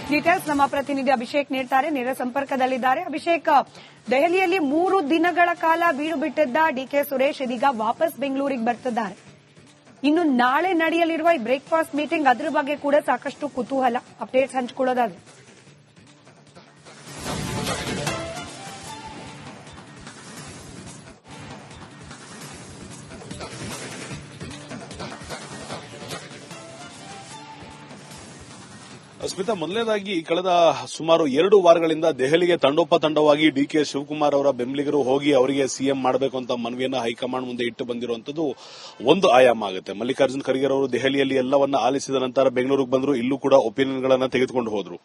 Details ನಮ್ಮ ಪ್ರತಿನಿಧಿ ಅಭಿಷೇಕ್ ನೀಡ್ತಾರೆ, ನೇರ ಸಂಪರ್ಕದಲ್ಲಿದ್ದಾರೆ. ಅಭಿಷೇಕ್, ದೆಹಲಿಯಲ್ಲಿ 3 ದಿನಗಳ ಕಾಲ ಬೀಡು ಬಿಟ್ಟಿದ್ದ ಡಿಕೆ ಸುರೇಶ್ ಇದೀಗ ವಾಪಸ್ ಬೆಂಗಳೂರಿಗೆ ಬರ್ತಿದ್ದಾರೆ. ಇನ್ನು ನಾಳೆ ನಡೆಯಲಿರುವ ಈ ಬ್ರೇಕ್ಫಾಸ್ಟ್ ಮೀಟಿಂಗ್, ಅದರ ಬಗ್ಗೆ ಕೂಡ ಸಾಕಷ್ಟು ಕುತೂಹಲ. ಅಪ್ಡೇಟ್ಸ್ ಹಂಚಿಕೊಳ್ಳೋದಾದ್ರೆ ಸ್ಮಿತಾ, ಮೊದಲನೇದಾಗಿ ಕಳೆದ ಸುಮಾರು 2 ವಾರಗಳಿಂದ ದೆಹಲಿಗೆ ತಂಡೋಪತಂಡವಾಗಿ ಡಿಕೆ ಶಿವಕುಮಾರ್ ಅವರ ಬೆಂಬಲಿಗರು ಹೋಗಿ ಅವರಿಗೆ ಸಿಎಂ ಮಾಡಬೇಕು ಅಂತ ಮನವಿಯನ್ನ ಹೈಕಮಾಂಡ್ ಮುಂದೆ ಇಟ್ಟು ಬಂದಿರುವಂತದ್ದು ಒಂದು ಆಯಾಮ ಆಗುತ್ತೆ. ಮಲ್ಲಿಕಾರ್ಜುನ್ ಖರ್ಗೆ ಅವರು ದೆಹಲಿಯಲ್ಲಿ ಎಲ್ಲವನ್ನ ಆಲಿಸಿದ ನಂತರ ಬೆಂಗಳೂರಿಗೆ ಬಂದರು, ಇಲ್ಲೂ ಕೂಡ ಒಪಿನಿಯನ್ ಗಳನ್ನ ತೆಗೆದುಕೊಂಡು ಹೋದ್ರು.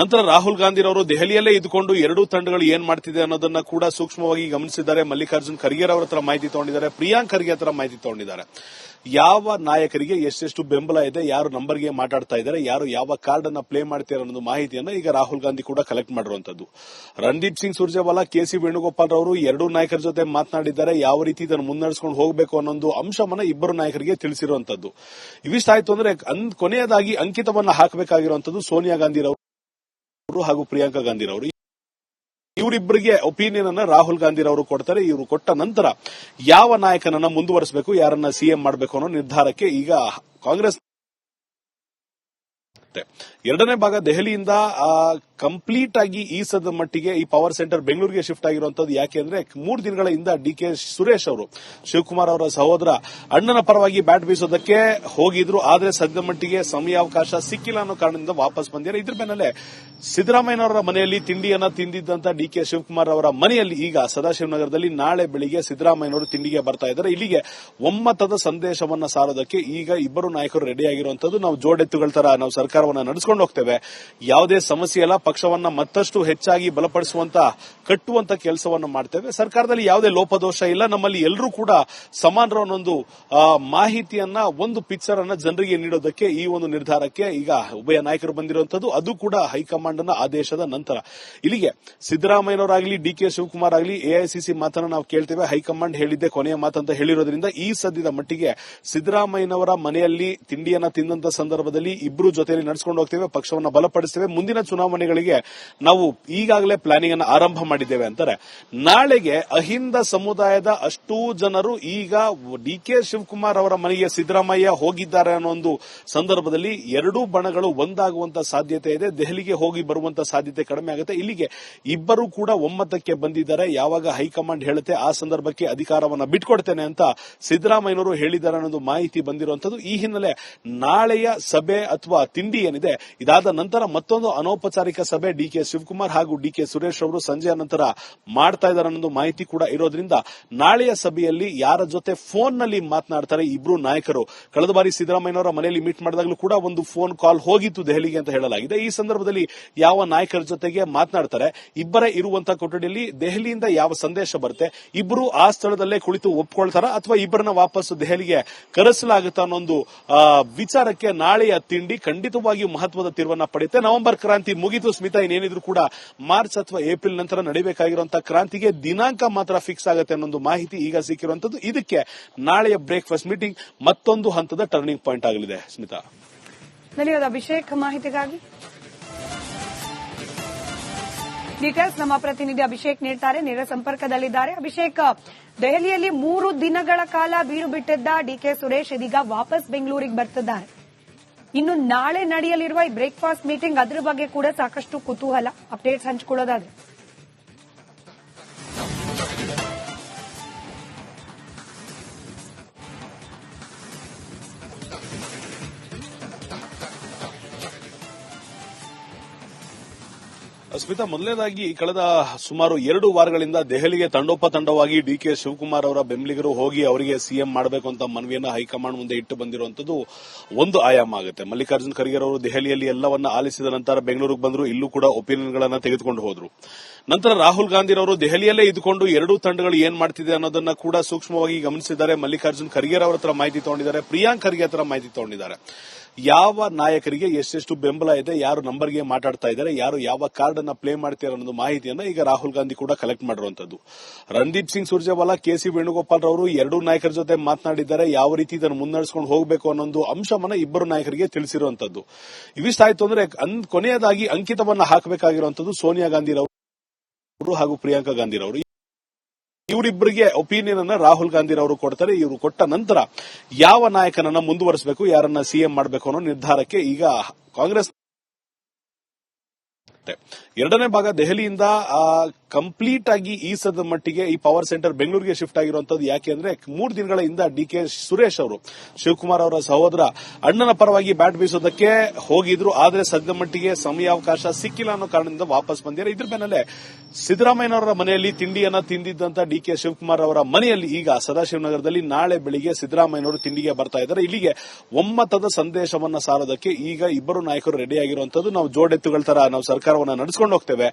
ನಂತರ ರಾಹುಲ್ ಗಾಂಧಿ ಅವರು ದೆಹಲಿಯಲ್ಲೇ ಇದ್ದುಕೊಂಡು ಎರಡೂ ತಂಡಗಳು ಏನ್ ಮಾಡ್ತಿದೆ ಅನ್ನೋದನ್ನ ಕೂಡ ಸೂಕ್ಷ್ಮವಾಗಿ ಗಮನಿಸಿದ್ದಾರೆ. ಮಲ್ಲಿಕಾರ್ಜುನ್ ಖರ್ಗೆ ಅವರ ಹತ್ರ ಮಾಹಿತಿ ತಗೊಂಡಿದ್ದಾರೆ, ಪ್ರಿಯಾಂಕ್ ಖರ್ಗೆ ಹತ್ರ ಮಾಹಿತಿ ತಗೊಂಡಿದ್ದಾರೆ. ಯಾವ ನಾಯಕರಿಗೆ ಎಷ್ಟೆಷ್ಟು ಬೆಂಬಲ ಇದೆ, ಯಾರು ನಂಬರ್ಗೆ ಮಾತಾಡ್ತಾ ಇದ್ದಾರೆ, ಯಾರು ಯಾವ ಕಾರ್ಡ್ ಅನ್ನ ಪ್ಲೇ ಮಾಡ್ತಾರೆ ಅನ್ನೋ ಮಾಹಿತಿಯನ್ನ ಈಗ ರಾಹುಲ್ ಗಾಂಧಿ ಕೂಡ ಕಲೆಕ್ಟ್ ಮಾಡಿರುವಂತದ್ದು. ರಣದೀಪ್ ಸಿಂಗ್ ಸುರ್ಜೇವಾಲಾ, ಕೆಸಿ ವೇಣುಗೋಪಾಲ್ ಅವರು ಎರಡೂ ನಾಯಕರ ಜೊತೆ ಮಾತನಾಡಿದ್ದಾರೆ. ಯಾವ ರೀತಿ ಇದನ್ನು ಮುನ್ನಡೆಸಿಕೊಂಡು ಹೋಗಬೇಕು ಅನ್ನೋ ಅಂಶವನ್ನ ಇಬ್ಬರು ನಾಯಕರಿಗೆ ತಿಳಿಸಿರುವಂತದ್ದು. ಇವಿಷ್ಟಾಯ್ತು ಅಂದ್ರೆ ಕೊನೆಯದಾಗಿ ಅಂಕಿತವನ್ನ ಹಾಕಬೇಕಾಗಿರುವಂತದ್ದು ಸೋನಿಯಾ ಗಾಂಧಿ ಅವರು ಹಾಗೂ ಪ್ರಿಯಾಂಕಾ ಗಾಂಧಿ ಅವರು. ಇವರಿಬ್ಬರಿಗೆ ಒಪಿನಿಯನ್ ಅನ್ನ ರಾಹುಲ್ ಗಾಂಧಿ ಅವರು ಕೊಡ್ತಾರೆ. ಇವರು ಕೊಟ್ಟ ನಂತರ ಯಾವ ನಾಯಕನನ್ನ ಮುಂದುವರಿಸಬೇಕು, ಯಾರನ್ನ ಸಿಎಂ ಮಾಡಬೇಕು ಅನ್ನೋ ನಿರ್ಧಾರಕ್ಕೆ ಈಗ ಕಾಂಗ್ರೆಸ್. ಎರಡನೇ ಭಾಗ ದೆಹಲಿಯಿಂದ ಕಂಪ್ಲೀಟ್ ಆಗಿ ಈ ಸದ ಮಟ್ಟಿಗೆ ಈ ಪವರ್ ಸೆಂಟರ್ ಬೆಂಗಳೂರಿಗೆ ಶಿಫ್ಟ್ ಆಗಿರುವಂತದ್ದು. ಯಾಕೆಂದ್ರೆ 3 ದಿನಗಳ ಹಿಂದ ಡಿಕೆ ಸುರೇಶ್ ಅವರು ಶಿವಕುಮಾರ್ ಅವರ ಸಹೋದರ ಅಣ್ಣನ ಪರವಾಗಿ ಬ್ಯಾಟ್ ಬೀಸೋದಕ್ಕೆ ಹೋಗಿದ್ರು. ಆದ್ರೆ ಸದ್ಯ ಮಟ್ಟಿಗೆ ಸಮಯಾವಕಾಶ ಸಿಕ್ಕಿಲ್ಲ ಅನ್ನೋ ಕಾರಣದಿಂದ ವಾಪಸ್ ಬಂದಿದ್ದಾರೆ. ಇದ್ರ ಬೆನ್ನಲ್ಲೇ ಸಿದ್ದರಾಮಯ್ಯನವರ ಮನೆಯಲ್ಲಿ ತಿಂಡಿಯನ್ನ ತಿಂದಿದ್ದಂತ ಡಿಕೆ ಶಿವಕುಮಾರ್ ಅವರ ಮನೆಯಲ್ಲಿ ಈಗ ಸದಾಶಿವನಗರದಲ್ಲಿ ನಾಳೆ ಬೆಳಿಗ್ಗೆ ಸಿದ್ದರಾಮಯ್ಯನವರು ತಿಂಡಿಗೆ ಬರ್ತಾ ಇದ್ದಾರೆ. ಇಲ್ಲಿಗೆ ಒಮ್ಮತದ ಸಂದೇಶವನ್ನ ಸಾರೋದಕ್ಕೆ ಈಗ ಇಬ್ಬರು ನಾಯಕರು ರೆಡಿ ಆಗಿರುವಂತದ್ದು. ನಾವು ಜೋಡೆತ್ತುಗಳ ತರ ನಾವು ಸರ್ಕಾರವನ್ನ ನಡೆಸಿಕೊಂಡು ಹೋಗ್ತೇವೆ, ಯಾವುದೇ ಸಮಸ್ಯೆ ಇಲ್ಲ, ಪಕ್ಷವನ್ನ ಮತ್ತಷ್ಟು ಹೆಚ್ಚಾಗಿ ಬಲಪಡಿಸುವಂತ ಕಟ್ಟುವಂತ ಕೆಲಸವನ್ನು ಮಾಡ್ತೇವೆ, ಸರ್ಕಾರದಲ್ಲಿ ಯಾವುದೇ ಲೋಪದೋಷ ಇಲ್ಲ, ನಮ್ಮಲ್ಲಿ ಎಲ್ಲರೂ ಕೂಡ ಸಮಾನರ ಅನ್ನೊಂದು ಮಾಹಿತಿಯನ್ನ, ಒಂದು ಪಿಕ್ಚರ್ ಅನ್ನ ಜನರಿಗೆ ನೀಡೋದಕ್ಕೆ ಈ ಒಂದು ನಿರ್ಧಾರಕ್ಕೆ ಈಗ ಉಭಯ ನಾಯಕರು ಬಂದಿರುವಂತದ್ದು. ಅದು ಕೂಡ ಹೈಕಮಾಂಡ್ ನ ಆದೇಶದ ನಂತರ. ಇಲ್ಲಿಗೆ ಸಿದ್ದರಾಮಯ್ಯನವರಾಗಲಿ ಡಿಕೆ ಶಿವಕುಮಾರ್ ಆಗಲಿ ಎಐಸಿಸಿ ಮಾತನ್ನ ನಾವು ಕೇಳ್ತೇವೆ, ಹೈಕಮಾಂಡ್ ಹೇಳಿದ್ದೆ ಕೊನೆಯ ಮಾತಂತ ಹೇಳಿರೋದ್ರಿಂದ ಈ ಸದ್ಯದ ಮಟ್ಟಿಗೆ ಸಿದ್ದರಾಮಯ್ಯನವರ ಮನೆಯಲ್ಲಿ ತಿಂಡಿಯನ್ನ ತಿಂದಂತ ಸಂದರ್ಭದಲ್ಲಿ ಇಬ್ಬರು ಜೊತೆಯಲ್ಲಿ ನಡೆಸಿಕೊಂಡು ಹೋಗ್ತೇವೆ, ಪಕ್ಷವನ್ನ ಬಲಪಡಿಸ್ತೇವೆ, ಮುಂದಿನ ಚುನಾವಣೆಗಳಿಗೆ ನಾವು ಈಗಾಗಲೇ ಪ್ಲಾನಿಂಗ್ ಅನ್ನು ಆರಂಭ ಮಾಡಿದ್ದೇವೆ ಅಂತಾರೆ. ನಾಳೆಗೆ ಅಹಿಂದ ಸಮುದಾಯದ ಅಷ್ಟೂ ಜನರು ಈಗ ಡಿಕೆ ಶಿವಕುಮಾರ್ ಅವರ ಮನೆಗೆ ಸಿದ್ದರಾಮಯ್ಯ ಹೋಗಿದ್ದಾರೆ ಅನ್ನೋ ಒಂದು ಸಂದರ್ಭದಲ್ಲಿ ಎರಡೂ ಬಣಗಳು ಒಂದಾಗುವಂತ ಸಾಧ್ಯತೆ ಇದೆ. ದೆಹಲಿಗೆ ಹೋಗಿ ಬರುವಂತ ಸಾಧ್ಯತೆ ಕಡಿಮೆ ಆಗುತ್ತೆ. ಇಲ್ಲಿಗೆ ಇಬ್ಬರು ಕೂಡ ಒಮ್ಮತಕ್ಕೆ ಬಂದಿದ್ದಾರೆ. ಯಾವಾಗ ಹೈಕಮಾಂಡ್ ಹೇಳುತ್ತೆ ಆ ಸಂದರ್ಭಕ್ಕೆ ಅಧಿಕಾರವನ್ನ ಬಿಟ್ಕೊಡ್ತೇನೆ ಅಂತ ಸಿದ್ದರಾಮಯ್ಯನವರು ಹೇಳಿದ್ದಾರೆ ಅನ್ನೋದು ಮಾಹಿತಿ ಬಂದಿರುವಂತದ್ದು. ಈ ಹಿನ್ನೆಲೆ ನಾಳೆಯ ಸಭೆ ಅಥವಾ ತಿಂಡಿ ಏನಿದೆ, ಇದಾದ ನಂತರ ಮತ್ತೊಂದು ಅನೌಪಚಾರಿಕ ಸಭೆ ಡಿಕೆ ಶಿವಕುಮಾರ್ ಹಾಗೂ ಡಿಕೆ ಸುರೇಶ್ ಅವರು ಸಂಜೆಯ ನಂತರ ಮಾಡ್ತಾ ಇದ್ದಾರೆ ಅನ್ನೋದು ಮಾಹಿತಿ ಕೂಡ ಇರೋದ್ರಿಂದ ನಾಳೆಯ ಸಭೆಯಲ್ಲಿ ಯಾರ ಜೊತೆ ಫೋನ್ ನಲ್ಲಿ ಮಾತನಾಡ್ತಾರೆ ಇಬ್ರು ನಾಯಕರು. ಕಳೆದ ಬಾರಿ ಸಿದ್ದರಾಮಯ್ಯನವರ ಮನೆಯಲ್ಲಿ ಮೀಟ್ ಮಾಡಿದಾಗಲೂ ಕೂಡ ಒಂದು ಫೋನ್ ಕಾಲ್ ಹೋಗಿತ್ತು ದೆಹಲಿಗೆ ಅಂತ ಹೇಳಲಾಗಿದೆ. ಈ ಸಂದರ್ಭದಲ್ಲಿ ಯಾವ ನಾಯಕರ ಜೊತೆಗೆ ಮಾತನಾಡ್ತಾರೆ, ಇಬ್ಬರೇ ಇರುವಂತಹ ಕೊಠಡಿಯಲ್ಲಿ ದೆಹಲಿಯಿಂದ ಯಾವ ಸಂದೇಶ ಬರುತ್ತೆ, ಇಬ್ಬರು ಆ ಸ್ಥಳದಲ್ಲೇ ಕುಳಿತು ಒಪ್ಕೊಳ್ತಾರ ಅಥವಾ ಇಬ್ಬರನ್ನ ವಾಪಸ್ ದೆಹಲಿಗೆ ಕರೆಸಲಾಗುತ್ತಾ ಅನ್ನೊಂದು ವಿಚಾರಕ್ಕೆ ನಾಳೆಯ ತಿಂಡಿ ಖಂಡಿತವಾಗಿಯೂ ಮಹತ್ವದ ತಿರುವನ್ನ ಪಡೆಯುತ್ತೆ. ನವೆಂಬರ್ ಕ್ರಾಂತಿ ಮುಗಿತು ಸ್ಮಿತಾ, ಇನ್ನೇನಿದ್ರು ಕೂಡ ಮಾರ್ಚ್ ಅಥವಾ ಏಪ್ರಿಲ್ ನಂತರ ನಡೆಯಬೇಕಾಗಿರುವಂತಹ ಕ್ರಾಂತಿಗೆ ದಿನಾಂಕ ಮಾತ್ರ ಫಿಕ್ಸ್ ಆಗುತ್ತೆ ಅನ್ನೊಂದು ಮಾಹಿತಿ ಈಗ ಸಿಕ್ಕಿರುವಂತದ್ದು. ಇದಕ್ಕೆ ನಾಳೆಯ ಬ್ರೇಕ್ಫಾಸ್ಟ್ ಮೀಟಿಂಗ್ ಮತ್ತೊಂದು ಹಂತದ ಟರ್ನಿಂಗ್ ಪಾಯಿಂಟ್ ಆಗಲಿದೆ. ಸ್ಮಿತಾ, ಧನ್ಯವಾದ ಅಭಿಷೇಕ್ ಮಾಹಿತಿಗಾಗಿ. ಡೀಟೇಲ್ಸ್ ನಮ್ಮ ಪ್ರತಿನಿಧಿ ಅಭಿಷೇಕ್ ನೀಡ್ತಾರೆ, ನೇರ ಸಂಪರ್ಕದಲ್ಲಿದ್ದಾರೆ. ಅಭಿಷೇಕ್, ದೆಹಲಿಯಲ್ಲಿ 3 ದಿನಗಳ ಕಾಲ ಬೀಡು ಬಿಟ್ಟಿದ್ದ ಡಿಕೆ ಸುರೇಶ್ ಇದೀಗ ವಾಪಸ್ ಬೆಂಗಳೂರಿಗೆ ಬರ್ತಿದ್ದಾರೆ. ಇನ್ನು ನಾಳೆ ನಡೆಯಲಿರುವ ಈ ಬ್ರೇಕ್ಫಾಸ್ಟ್ ಮೀಟಿಂಗ್, ಅದರ ಬಗ್ಗೆ ಕೂಡ ಸಾಕಷ್ಟು ಕುತೂಹಲ. ಅಪ್ಡೇಟ್ಸ್ ಹಂಚಿಕೊಳ್ಳೋದಾದ್ರೆ ಸ್ಮಿತಾ, ಮೊದಲನೇದಾಗಿ ಕಳೆದ ಸುಮಾರು 2 ವಾರಗಳಿಂದ ದೆಹಲಿಗೆ ತಂಡೋಪತಂಡವಾಗಿ ಡಿಕೆ ಶಿವಕುಮಾರ್ ಅವರ ಬೆಂಬಲಿಗರು ಹೋಗಿ ಅವರಿಗೆ ಸಿಎಂ ಮಾಡಬೇಕು ಅಂತ ಮನವಿಯನ್ನ ಹೈಕಮಾಂಡ್ ಮುಂದೆ ಇಟ್ಟು ಬಂದಿರುವಂತದ್ದು ಒಂದು ಆಯಾಮ ಆಗುತ್ತೆ. ಮಲ್ಲಿಕಾರ್ಜುನ್ ಖರ್ಗೆ ಅವರು ದೆಹಲಿಯಲ್ಲಿ ಎಲ್ಲವನ್ನ ಆಲಿಸಿದ ನಂತರ ಬೆಂಗಳೂರಿಗೆ ಬಂದರು, ಇಲ್ಲೂ ಕೂಡ ಒಪಿನಿಯನ್ ಗಳನ್ನ ತೆಗೆದುಕೊಂಡು ಹೋದ್ರು. ನಂತರ ರಾಹುಲ್ ಗಾಂಧಿ ಅವರು ದೆಹಲಿಯಲ್ಲೇ ಇದ್ದುಕೊಂಡು ಎರಡೂ ತಂಡಗಳು ಏನ್ ಮಾಡ್ತಿದೆ ಅನ್ನೋದನ್ನ ಕೂಡ ಸೂಕ್ಷ್ಮವಾಗಿ ಗಮನಿಸಿದ್ದಾರೆ. ಮಲ್ಲಿಕಾರ್ಜುನ್ ಖರ್ಗೆ ಅವರ ಹತ್ರ ಮಾಹಿತಿ ತಗೊಂಡಿದ್ದಾರೆ, ಪ್ರಿಯಾಂಕ್ ಖರ್ಗೆ ಹತ್ರ ಮಾಹಿತಿ ತಗೊಂಡಿದ್ದಾರೆ. ಯಾವ ನಾಯಕರಿಗೆ ಎಷ್ಟೆಷ್ಟು ಬೆಂಬಲ ಇದೆ, ಯಾರು ನಂಬರ್ಗೆ ಮಾತಾಡ್ತಾ ಇದ್ದಾರೆ, ಯಾರು ಯಾವ ಕಾರ್ಡ್ ಅನ್ನ ಪ್ಲೇ ಮಾಡ್ತಾರೆ ಅನ್ನೋ ಮಾಹಿತಿಯನ್ನ ಈಗ ರಾಹುಲ್ ಗಾಂಧಿ ಕೂಡ ಕಲೆಕ್ಟ್ ಮಾಡಿರುವಂತದ್ದು. ರಣದೀಪ್ ಸಿಂಗ್ ಸುರ್ಜೇವಾಲಾ, ಕೆಸಿ ವೇಣುಗೋಪಾಲ್ ರವರು ಎರಡೂ ನಾಯಕರ ಜೊತೆ ಮಾತನಾಡಿದ್ದಾರೆ. ಯಾವ ರೀತಿ ಇದನ್ನು ಮುನ್ನಡೆಸಿಕೊಂಡು ಹೋಗಬೇಕು ಅನ್ನೋ ಅಂಶವನ್ನ ಇಬ್ಬರು ನಾಯಕರಿಗೆ ತಿಳಿಸಿರುವಂತದ್ದು. ಇವಿಷ್ಟಾಯ್ತು ಅಂದ್ರೆ ಕೊನೆಯದಾಗಿ ಅಂಕಿತವನ್ನ ಹಾಕಬೇಕಾಗಿರುವಂತದ್ದು ಸೋನಿಯಾ ಗಾಂಧಿ ರವರು ಹಾಗೂ ಪ್ರಿಯಾಂಕಾ ಗಾಂಧಿ ರವರು. ಇವರಿಬ್ಬರಿಗೆ ಒಪಿನಿಯನ್ ಅನ್ನ ರಾಹುಲ್ ಗಾಂಧಿ ರವರು ಕೊಡ್ತಾರೆ. ಇವರು ಕೊಟ್ಟ ನಂತರ ಯಾವ ನಾಯಕನನ್ನ ಮುಂದುವರಿಸಬೇಕು, ಯಾರನ್ನ ಸಿಎಂ ಮಾಡಬೇಕು ಅನ್ನೋ ನಿರ್ಧಾರಕ್ಕೆ ಈಗ ಕಾಂಗ್ರೆಸ್. ಎರಡನೇ ಭಾಗ ದೆಹಲಿಯಿಂದ ಕಂಪ್ಲೀಟ್ ಆಗಿ ಈ ಸದ ಮಟ್ಟಿಗೆ ಈ ಪವರ್ ಸೆಂಟರ್ ಬೆಂಗಳೂರಿಗೆ ಶಿಫ್ಟ್ ಆಗಿರುವಂತದ್ದು ಯಾಕೆ ಅಂದ್ರೆ 3 ದಿನಗಳ ಹಿಂದ ಡಿಕೆ ಸುರೇಶ್ ಅವರು ಶಿವಕುಮಾರ್ ಅವರ ಸಹೋದರ ಅಣ್ಣನ ಪರವಾಗಿ ಬ್ಯಾಟ್ ಬೀಸೋದಕ್ಕೆ ಹೋಗಿದ್ರು. ಆದ್ರೆ ಸದ್ಯ ಮಟ್ಟಿಗೆ ಸಮಯಾವಕಾಶ ಸಿಕ್ಕಿಲ್ಲ ಅನ್ನೋ ಕಾರಣದಿಂದ ವಾಪಸ್ ಬಂದಿದ್ದಾರೆ. ಇದ್ರ ಬೆನ್ನಲ್ಲೇ ಸಿದ್ದರಾಮಯ್ಯನವರ ಮನೆಯಲ್ಲಿ ತಿಂಡಿಯನ್ನ ತಿಂದಿದ್ದಂತ ಡಿಕೆ ಶಿವಕುಮಾರ್ ಅವರ ಮನೆಯಲ್ಲಿ ಈಗ ಸದಾಶಿವನಗರದಲ್ಲಿ ನಾಳೆ ಬೆಳಿಗ್ಗೆ ಸಿದ್ದರಾಮಯ್ಯನವರು ತಿಂಡಿಗೆ ಬರ್ತಾ ಇದ್ದಾರೆ. ಇಲ್ಲಿಗೆ ಒಮ್ಮತದ ಸಂದೇಶವನ್ನ ಸಾರೋದಕ್ಕೆ ಈಗ ಇಬ್ಬರು ನಾಯಕರು ರೆಡಿಯಾಗಿರುವಂತದ್ದು. ನಾವು ಜೋಡೆತ್ತುಗಳ ತರ ನಾವು ಸರ್ಕಾರವನ್ನ ನಡೆಸಿಕೊಂಡು ಹೋಗ್ತೇವೆ,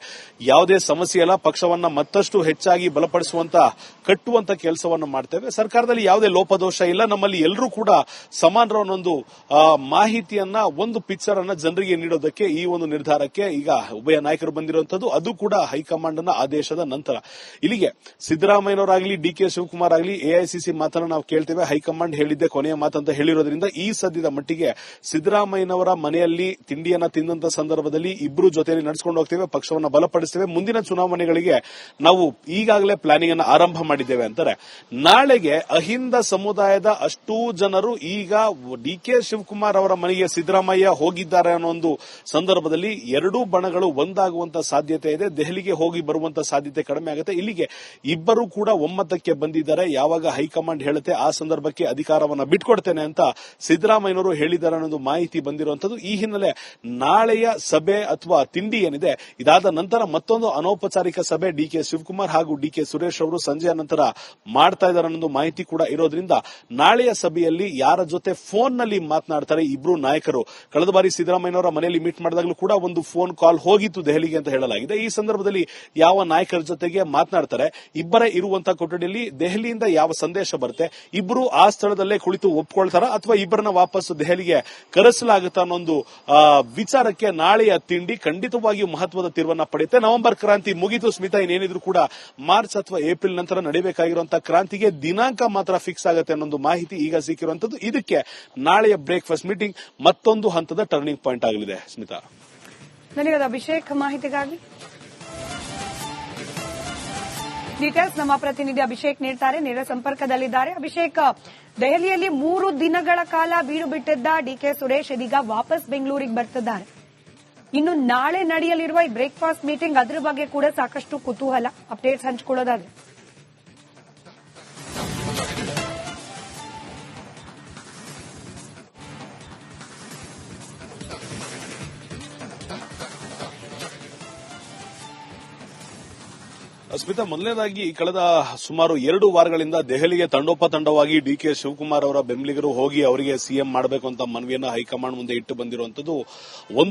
ಯಾವುದೇ ಸಮಸ್ಯೆ ಇಲ್ಲ, ಪಕ್ಷವನ್ನ ಮತ್ತಷ್ಟು ಹೆಚ್ಚಾಗಿ ಬಲಪಡಿಸುವಂತ ಕಟ್ಟುವಂತ ಕೆಲಸವನ್ನು ಮಾಡ್ತೇವೆ, ಸರ್ಕಾರದಲ್ಲಿ ಯಾವುದೇ ಲೋಪದೋಷ ಇಲ್ಲ, ನಮ್ಮಲ್ಲಿ ಎಲ್ಲರೂ ಕೂಡ ಸಮಾನರನ್ನೊಂದು ಮಾಹಿತಿಯನ್ನ, ಒಂದು ಪಿಕ್ಚರ್ ಅನ್ನ ಜನರಿಗೆ ನೀಡೋದಕ್ಕೆ ಈ ಒಂದು ನಿರ್ಧಾರಕ್ಕೆ ಈಗ ಉಭಯ ನಾಯಕರು ಬಂದಿರುವಂತದ್ದು. ಅದು ಕೂಡ ಹೈಕಮಾಂಡ್ ನ ಆದೇಶದ ನಂತರ. ಇಲ್ಲಿಗೆ ಸಿದ್ದರಾಮಯ್ಯನವರಾಗಲಿ ಡಿಕೆ ಶಿವಕುಮಾರ್ ಆಗಲಿ ಎಐಸಿಸಿ ಮಾತನ್ನ ನಾವು ಕೇಳ್ತೇವೆ, ಹೈಕಮಾಂಡ್ ಹೇಳಿದ್ದೆ ಕೊನೆಯ ಮಾತಂತ ಹೇಳಿರೋದ್ರಿಂದ ಈ ಸದ್ಯದ ಮಟ್ಟಿಗೆ ಸಿದ್ದರಾಮಯ್ಯನವರ ಮನೆಯಲ್ಲಿ ತಿಂಡಿಯನ್ನ ತಿಂದಂತ ಸಂದರ್ಭದಲ್ಲಿ ಇಬ್ಬರು ಜೊತೆಯಲ್ಲಿ ನಡೆಸಿಕೊಂಡು ಹೋಗ್ತೇವೆ, ಪಕ್ಷವನ್ನು ಬಲಪಡಿಸ್ತೇವೆ, ಮುಂದಿನ ಚುನಾವಣೆಗಳಿಗೆ ನಾವು ಈಗಾಗಲೇ ಪ್ಲಾನಿಂಗ್ ಅನ್ನು ಆರಂಭ ಮಾಡಿದ್ದೇವೆ ಅಂತಾರೆ. ನಾಳೆಗೆ ಅಹಿಂದ ಸಮುದಾಯದ ಅಷ್ಟೂ ಜನರು ಈಗ ಡಿಕೆ ಶಿವಕುಮಾರ್ ಅವರ ಮನೆಗೆ ಸಿದ್ದರಾಮಯ್ಯ ಹೋಗಿದ್ದಾರೆ ಅನ್ನೋ ಒಂದು ಸಂದರ್ಭದಲ್ಲಿ ಎರಡೂ ಬಣಗಳು ಒಂದಾಗುವಂತ ಸಾಧ್ಯತೆ ಇದೆ. ದೆಹಲಿಗೆ ಹೋಗಿ ಬರುವಂತ ಸಾಧ್ಯತೆ ಕಡಿಮೆ ಆಗುತ್ತೆ. ಇಲ್ಲಿಗೆ ಇಬ್ಬರು ಕೂಡ ಒಮ್ಮತಕ್ಕೆ ಬಂದಿದ್ದಾರೆ. ಯಾವಾಗ ಹೈಕಮಾಂಡ್ ಹೇಳುತ್ತೆ ಆ ಸಂದರ್ಭಕ್ಕೆ ಅಧಿಕಾರವನ್ನು ಬಿಟ್ಕೊಡ್ತೇನೆ ಅಂತ ಸಿದ್ದರಾಮಯ್ಯನವರು ಹೇಳಿದ್ದಾರೆ ಅನ್ನೋದು ಮಾಹಿತಿ ಬಂದಿರುವಂತದ್ದು. ಈ ಹಿನ್ನೆಲೆ ನಾಳೆಯ ಸಭೆ ಅಥವಾ ತಿಂಡಿ ಏನಿದೆ, ಇದಾದ ನಂತರ ಮತ್ತೊಂದು ಅನೌಪಚಾರಿಕ ಸಭೆ ಡಿಕೆ ಶಿವಕುಮಾರ್ ಹಾಗೂ ಡಿಕೆ ಸುರೇಶ್ ಅವರು ಸಂಜೆಯ ನಂತರ ಮಾಡ್ತಾ ಇದ್ದಾರೆ ಅನ್ನೋ ಮಾಹಿತಿ ಕೂಡ ಇರೋದ್ರಿಂದ ನಾಳೆಯ ಸಭೆಯಲ್ಲಿ ಯಾರ ಜೊತೆ ಫೋನ್ ನಲ್ಲಿ ಮಾತನಾಡ್ತಾರೆ ಇಬ್ರು ನಾಯಕರು. ಕಳೆದ ಬಾರಿ ಸಿದ್ದರಾಮಯ್ಯನವರ ಮನೆಯಲ್ಲಿ ಮೀಟ್ ಮಾಡಿದಾಗಲೂ ಕೂಡ ಒಂದು ಫೋನ್ ಕಾಲ್ ಹೋಗಿತ್ತು ದೆಹಲಿಗೆ ಅಂತ ಹೇಳಲಾಗಿದೆ. ಈ ಸಂದರ್ಭದಲ್ಲಿ ಯಾವ ನಾಯಕರ ಜೊತೆಗೆ ಮಾತನಾಡ್ತಾರೆ, ಇಬ್ಬರೇ ಇರುವಂತಹ ಕೊಠಡಿಯಲ್ಲಿ ದೆಹಲಿಯಿಂದ ಯಾವ ಸಂದೇಶ ಬರುತ್ತೆ, ಇಬ್ಬರು ಆ ಸ್ಥಳದಲ್ಲೇ ಕುಳಿತು ಒಪ್ಕೊಳ್ತಾರ ಅಥವಾ ಇಬ್ಬರನ್ನ ವಾಪಸ್ ದೆಹಲಿಗೆ ಕರೆಸಲಾಗುತ್ತಾ ಅನ್ನೊಂದು ವಿಚಾರಕ್ಕೆ ನಾಳೆಯ ತಿಂಡಿ ಖಂಡಿತವಾಗಿಯೂ ಮಹತ್ವದ ತೀರ್ವನ್ನ ಪಡೆಯುತ್ತೆ. ನವೆಂಬರ್ ಕ್ರಾಂತಿ ಮುಗಿದು ಸ್ಮಿತಾ, ಇನ್ನೇನಿದ್ರು ಕೂಡ ಮಾರ್ಚ್ ಅಥವಾ ಏಪ್ರಿಲ್ ನಂತರ ನಡೆಯಬೇಕಾಗಿರುವಂತಹ ಕ್ರಾಂತಿಗೆ ದಿನಾಂಕ ಮಾತ್ರ ಫಿಕ್ಸ್ ಆಗುತ್ತೆ ಅನ್ನೊಂದು ಮಾಹಿತಿ ಈಗ ಸಿಕ್ಕಿರುವಂತದ್ದು. ಇದಕ್ಕೆ ನಾಳೆಯ ಬ್ರೇಕ್ಫಾಸ್ಟ್ ಮೀಟಿಂಗ್ ಮತ್ತೊಂದು ಹಂತದ ಟರ್ನಿಂಗ್ ಪಾಯಿಂಟ್ ಆಗಲಿದೆ. ಸ್ಮಿತಾ, ಧನ್ಯವಾದ ಅಭಿಷೇಕ್ ಮಾಹಿತಿಗಾಗಿ. ಡೀಟೇಲ್ಸ್ ನಮ್ಮ ಪ್ರತಿನಿಧಿ ಅಭಿಷೇಕ್ ನೀಡ್ತಾರೆ, ನೇರ ಸಂಪರ್ಕದಲ್ಲಿದ್ದಾರೆ. ಅಭಿಷೇಕ್, ದೆಹಲಿಯಲ್ಲಿ 3 ದಿನಗಳ ಕಾಲ ಬೀಡು ಬಿಟ್ಟಿದ್ದ ಡಿಕೆ ಸುರೇಶ್ ಇದೀಗ ವಾಪಸ್ ಬೆಂಗಳೂರಿಗೆ ಬರ್ತಿದ್ದಾರೆ. ಇನ್ನು ನಾಳೆ ನಡೆಯಲಿರುವ ಈ ಬ್ರೇಕ್ಫಾಸ್ಟ್ ಮೀಟಿಂಗ್, ಅದರ ಬಗ್ಗೆ ಕೂಡ ಸಾಕಷ್ಟು ಕುತೂಹಲ. ಅಪ್ಡೇಟ್ಸ್ ಹಂಚಿಕೊಳ್ಳೋದಾದ್ರೆ ಸ್ಮಿತಾ, ಮೊದಲನೇದಾಗಿ ಕಳೆದ ಸುಮಾರು 2 ವಾರಗಳಿಂದ ದೆಹಲಿಗೆ ತಂಡೋಪತಂಡವಾಗಿ ಡಿಕೆ ಶಿವಕುಮಾರ್ ಅವರ ಬೆಂಬಲಿಗರು ಹೋಗಿ ಅವರಿಗೆ ಸಿಎಂ ಮಾಡಬೇಕು ಅಂತ ಮನವಿಯನ್ನ ಹೈಕಮಾಂಡ್ ಮುಂದೆ ಇಟ್ಟು ಬಂದಿರುವಂತದ್ದು ಒಂದು